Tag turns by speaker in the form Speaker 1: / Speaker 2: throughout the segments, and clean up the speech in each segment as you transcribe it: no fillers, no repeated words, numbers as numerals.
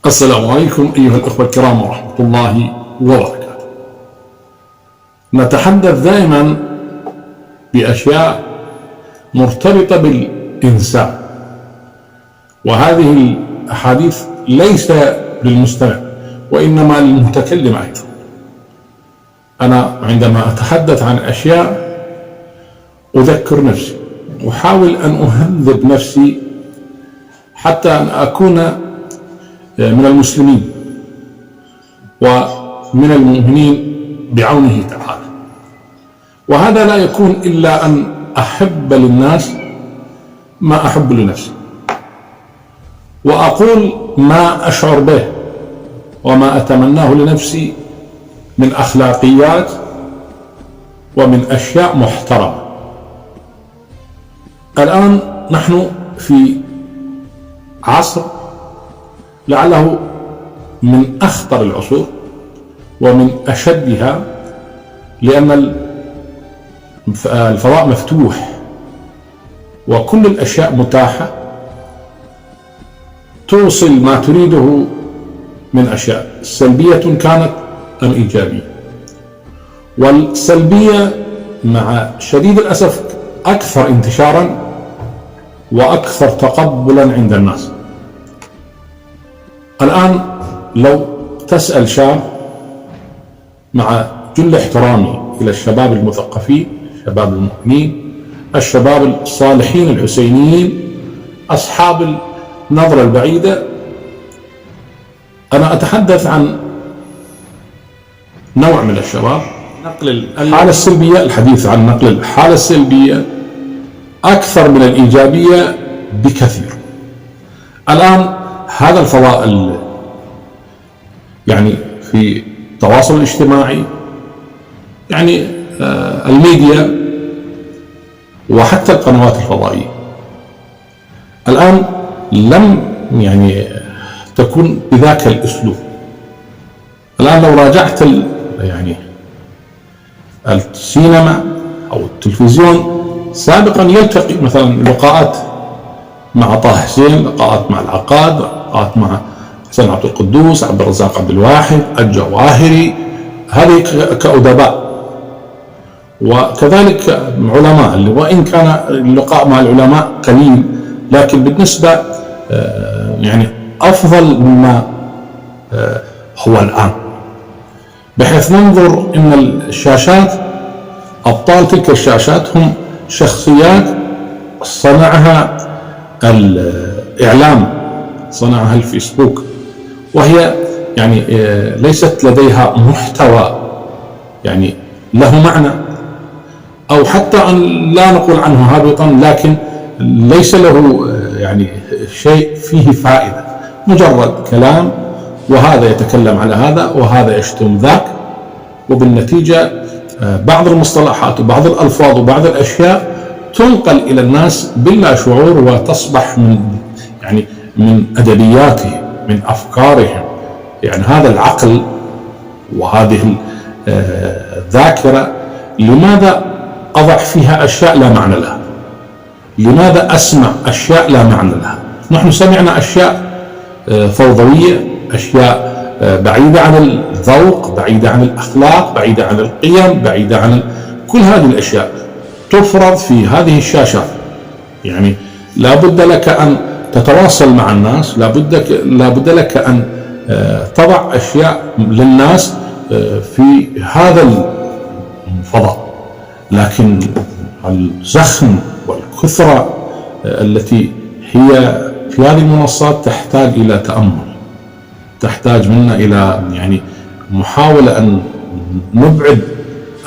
Speaker 1: السلام عليكم أيها الأخوة الكرام ورحمة الله وبركاته. نتحدث دائما بأشياء مرتبطة بالإنسان، وهذه الأحاديث ليس للمستمع وإنما للمتكلم أيضا. أنا عندما أتحدث عن أشياء أذكر نفسي، أحاول أن أهذب نفسي حتى أن أكون من المسلمين ومن المؤمنين بعونه تعالى. وهذا لا يكون إلا أن أحب للناس ما أحب لنفسي، وأقول ما أشعر به وما أتمناه لنفسي من أخلاقيات ومن أشياء محترمة. الآن نحن في عصر لعله من أخطر العصور ومن أشدها، لأن الفضاء مفتوح وكل الأشياء متاحة توصل ما تريده من أشياء سلبية كانت أم إيجابية. والسلبية مع شديد الأسف أكثر انتشارا وأكثر تقبلا عند الناس. الآن لو تسأل شاب، مع جل احترامي إلى الشباب المثقفين، الشباب المؤمنين، الشباب الصالحين الحسينيين، أصحاب النظرة البعيدة، أنا أتحدث عن نوع من الشباب نقل الحالة السلبية. الحديث عن نقل الحالة السلبية أكثر من الإيجابية بكثير. الآن هذا الفضاء يعني في التواصل الاجتماعي، يعني الميديا وحتى القنوات الفضائية الآن لم يعني تكون بذاك الأسلوب. الآن لو راجعت يعني السينما أو التلفزيون، سابقا يلتقي مثلا لقاءات مع طه حسين، لقاءات مع العقاد، لقاءات مع حسين عبد القدوس، عبد الرزاق عبد الواحد، الجواهري، هذه كأدباء. وكذلك علماء، وإن كان اللقاء مع العلماء قليل، لكن بالنسبة يعني أفضل مما هو الآن، بحيث ننظر إن الشاشات، أبطال تلك الشاشات هم شخصيات صنعها الإعلام، صنعها الفيسبوك، وهي يعني ليست لديها محتوى يعني له معنى، أو حتى أن لا نقول عنه هابطا، لكن ليس له يعني شيء فيه فائدة، مجرد كلام، وهذا يتكلم على هذا وهذا يشتم ذاك، وبالنتيجة بعض المصطلحات وبعض الألفاظ وبعض الأشياء تنقل إلى الناس بلا شعور، وتصبح من أدبياتهم، من أفكارهم. يعني هذا العقل وهذه الذاكرة، لماذا أضع فيها أشياء لا معنى لها؟ لماذا أسمع أشياء لا معنى لها؟ نحن سمعنا أشياء فوضوية، أشياء بعيدة عن الذوق، بعيدة عن الأخلاق، بعيدة عن القيم، بعيدة عن كل هذه الأشياء تفرض في هذه الشاشات. يعني لا بد لك أن تتواصل مع الناس، لا بد لك أن تضع أشياء للناس في هذا الفضاء، لكن الزخم والكثرة التي هي في هذه المنصات تحتاج إلى تأمل، تحتاج منا إلى يعني محاولة أن نبعد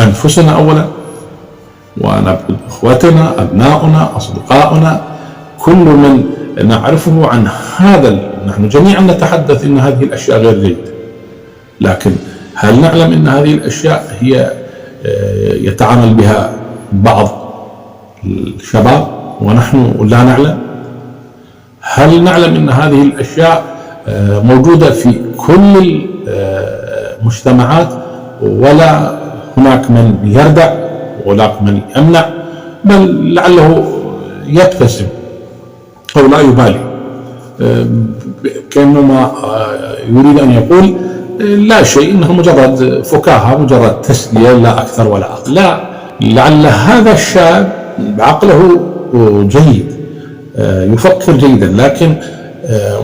Speaker 1: أنفسنا أولا، ونبعد إخوتنا، أبناؤنا، أصدقاؤنا، كل من نعرفه عن هذا. نحن جميعا نتحدث إن هذه الأشياء غير جيدة، لكن هل نعلم إن هذه الأشياء هي يتعامل بها بعض الشباب ونحن لا نعلم؟ هل نعلم إن هذه الأشياء موجودة في كل المجتمعات، ولا هناك من يردع وهناك من يمنع، بل لعله يبتسم أو لا يبالي؟ كأنما يريد أن يقول لا شيء، إنه مجرد فكاهة، مجرد تسلية، لا أكثر ولا أقل. لا، لعل هذا الشاب عقله جيد، يفكر جيدا، لكن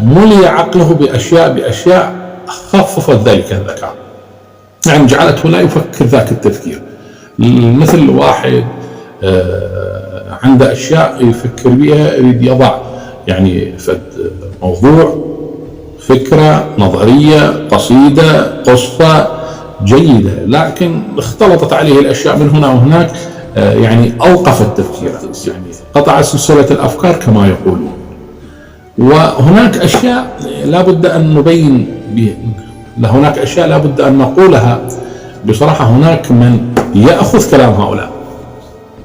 Speaker 1: ملي عقله بأشياء خففت ذلك الذكاء، يعني جعلته لا يفكر ذاك التفكير. مثل واحد عنده أشياء يفكر بها، يريد يضع يعني موضوع، فكرة، نظرية، قصيدة، قصة جيدة، لكن اختلطت عليه الأشياء من هنا وهناك، يعني أوقف التفكير، يعني قطع سلسلة الأفكار كما يقولون. وهناك أشياء لا بد أن نبين هناك أشياء لا بد أن نقولها بصراحة. هناك من يأخذ كلام هؤلاء،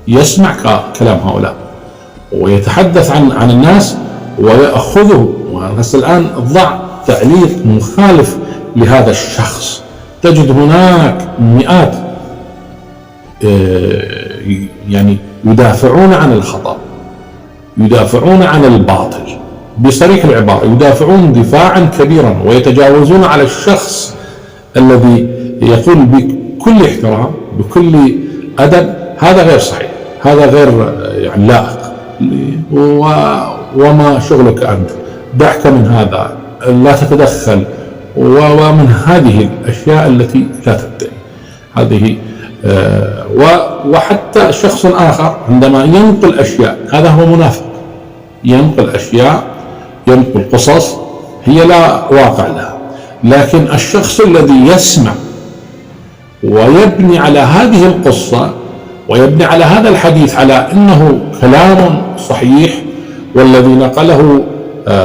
Speaker 1: يسمع كلام هؤلاء ويتحدث عن الناس ويأخذه. وهسه الآن ضع تعليق مخالف لهذا الشخص، تجد هناك مئات يعني يدافعون عن الخطأ، يدافعون عن الباطل بصريح العبارة، يدافعون دفاعا كبيرا ويتجاوزون على الشخص الذي يقول بكل احترام بكل أدب هذا غير صحيح، هذا غير يعني لائق، وما شغلك أنت، دعك من هذا، لا تتدخل، ومن هذه الأشياء التي لا تنتهي. هذه وحتى شخص آخر عندما ينقل أشياء، هذا هو منافق، ينقل أشياء، ينقل قصص هي لا واقع لها، لكن الشخص الذي يسمع ويبني على هذه القصة ويبني على هذا الحديث على أنه كلام صحيح، والذي نقله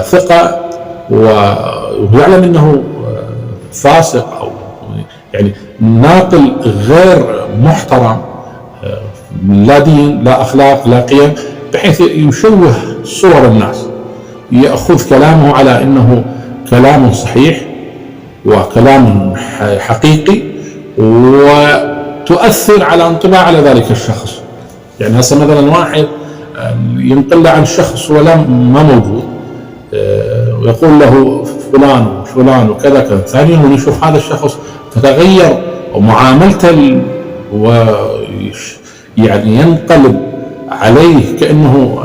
Speaker 1: ثقة ويعلم أنه فاسق أو يعني ناقل غير محترم، لا دين لا أخلاق لا قيم، بحيث يشوه صور الناس، يأخذ كلامه على أنه كلام صحيح وكلام حقيقي، وتؤثر على انطباع على ذلك الشخص. يعني هسه مثلا واحد ينقل عن شخص ولا ما موجود، ويقول له فلان وفلان وكذا كذا، ثانيا يوم يشوف هذا الشخص تتغير ومعاملته، يعني ينقلب عليه كأنه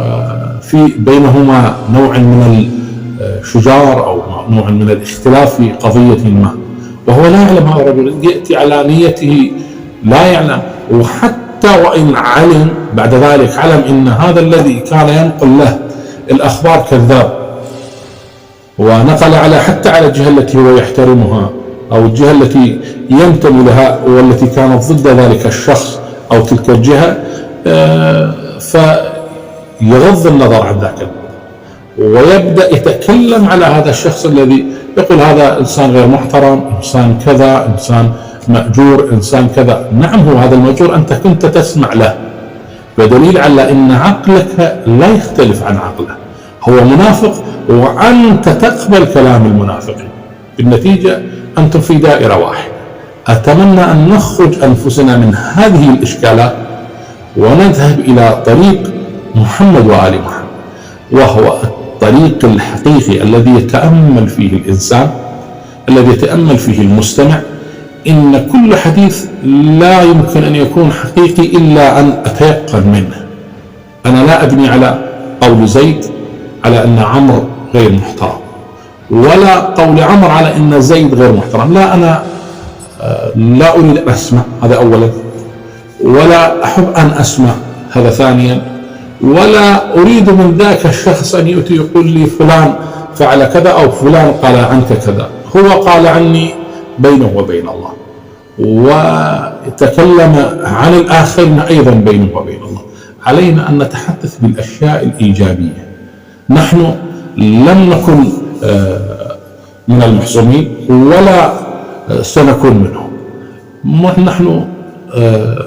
Speaker 1: في بينهما نوع من الشجار أو نوع من الاختلاف في قضية ما، وهو لا يعلم. هذا الرجل يأتي على نيته لا يعلم، وحتى وإن علم بعد ذلك علم إن هذا الذي كان ينقل له الأخبار كذاب، ونقل حتى على الجهة التي هو يحترمها أو الجهة التي ينتمي لها والتي كانت ضد ذلك الشخص أو تلك الجهة، فيغض النظر عن ذاك ويبدأ يتكلم على هذا الشخص الذي يقول هذا إنسان غير محترم، إنسان كذا، إنسان مأجور، إنسان كذا. نعم، هو هذا المأجور أنت كنت تسمع له، بدليل على أن عقلك لا يختلف عن عقله، هو منافق وأنت تقبل كلام المنافقين. بالنتيجة أنتم في دائرة واحدة. أتمنى أن نخرج أنفسنا من هذه الإشكالات ونذهب إلى طريق محمد وآل محمد، وهو الطريق الحقيقي الذي يتأمل فيه الإنسان، الذي يتأمل فيه المستمع. إن كل حديث لا يمكن أن يكون حقيقي إلا أن أتيقن منه. أنا لا أبني على قول زيد على أن عمرو غير محترم، ولا قول عمرو على أن زيد غير محترم. لا، أنا لا أريد أن أسمع، هذا أولا، ولا أحب أن أسمع، هذا ثانيا، ولا أريد من ذاك الشخص أن يأتي يقول لي فلان فعل كذا أو فلان قال عنك كذا. هو قال عني بينه وبين الله، وتكلم عن الآخرين أيضا بينه وبين الله. علينا أن نتحدث بالأشياء الإيجابية. نحن لم نكن من المحسومين ولا سنكون منهم. نحن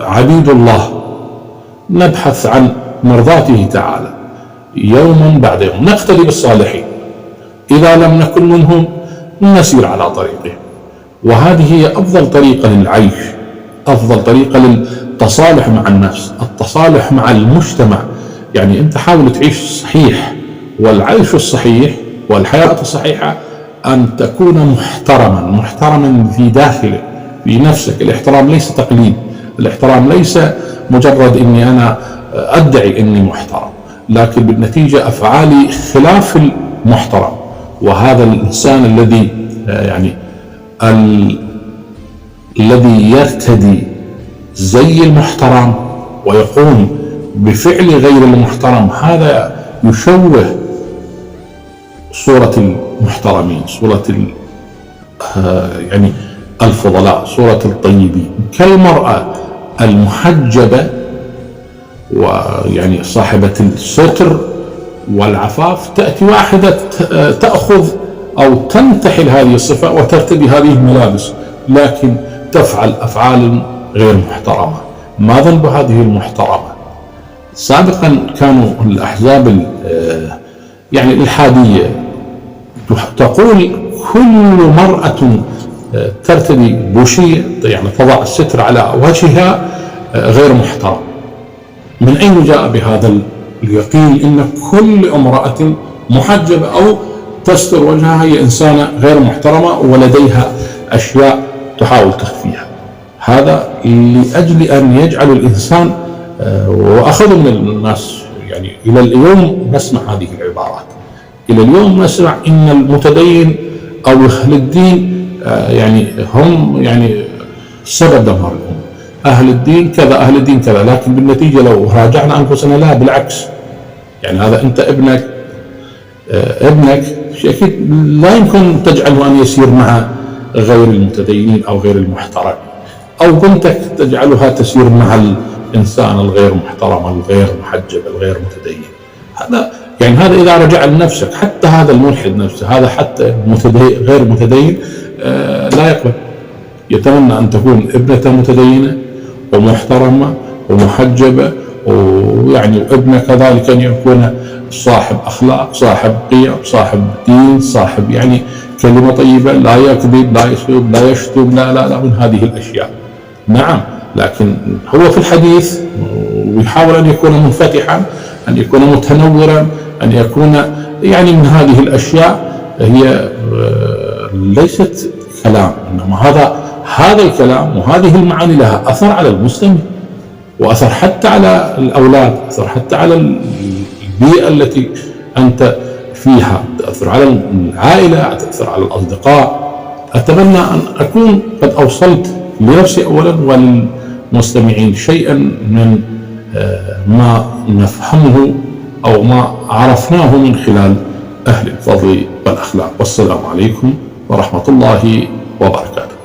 Speaker 1: عبيد الله، نبحث عن مرضاته تعالى يوما بعد يوم، نقتدي بالصالحين، إذا لم نكن منهم نسير على طريقهم. وهذه هي أفضل طريقة للعيش، أفضل طريقة للتصالح مع النفس، التصالح مع المجتمع. يعني أنت حاول تعيش صحيح، والعيش الصحيح والحياة الصحيحة أن تكون محترما في داخلك في نفسك. الاحترام ليس تقليد، الاحترام ليس مجرد أني أنا أدعي أني محترم، لكن بالنتيجة أفعالي خلاف المحترم. وهذا الإنسان الذي يعني الذي يرتدي زي المحترم ويقوم بفعل غير المحترم، هذا يشوه صورة المحترمين، صورة يعني الفضلاء، صورة الطيبين. كالمرأة المحجبة ويعني صاحبة الستر والعفاف، تأتي واحدة تأخذ أو تنتحل هذه الصفة وترتدي هذه الملابس، لكن تفعل أفعال غير محترمة. ما ذنب هذه المحترمة؟ سابقا كانوا الأحزاب يعني الإلحادية تقول كل مرأة ترتدي بوشية، يعني تضع الستر على وجهها، غير محترم. من أين جاء بهذا اليقين إن كل امرأة محجبة أو تستر وجهها هي إنسانة غير محترمة ولديها أشياء تحاول تخفيها؟ هذا لأجل أن يجعل الإنسان، وأخذ من الناس يعني إلى اليوم نسمع هذه العبارات، إلى اليوم نسمع إن المتدين أو أهل الدين يعني هم يعني سبب دمار الأمة، أهل الدين كذا، أهل الدين كذا. لكن بالنتيجة لو راجعنا أنفسنا لا، بالعكس. يعني هذا أنت ابنك أكيد لا يمكن تجعله أن يسير مع غير المتدينين أو غير المحترمين، أو بنتك تجعلها تسير مع الإنسان الغير محترم الغير محجب الغير متدين. هذا إذا رجع لنفسك، حتى هذا الملحد نفسه، هذا حتى غير متدين لا يقبل، يتمنى أن تكون ابنته متدينة ومحترمة ومحجبة، ويعني ابنه كذلك أن يكون صاحب أخلاق، صاحب قيم، صاحب دين، صاحب يعني كلمة طيبة، لا يكذب، لا يسب، لا يشتم، لا من هذه الأشياء. نعم، لكن هو في الحديث ويحاول أن يكون منفتحا، أن يكون متنورا، أن يكون يعني من هذه الأشياء. هي ليست كلام، إنما هذا الكلام وهذه المعاني لها أثر على المستمع، وأثر حتى على الأولاد، أثر حتى على البيئة التي أنت فيها، تأثر على العائلة، تأثر على الأصدقاء. أتمنى أن أكون قد أوصلت لنفسي أولا وللمستمعين شيئا من ما نفهمه أو ما عرفناه من خلال أهل الفضل والأخلاق. والسلام عليكم ورحمة الله وبركاته.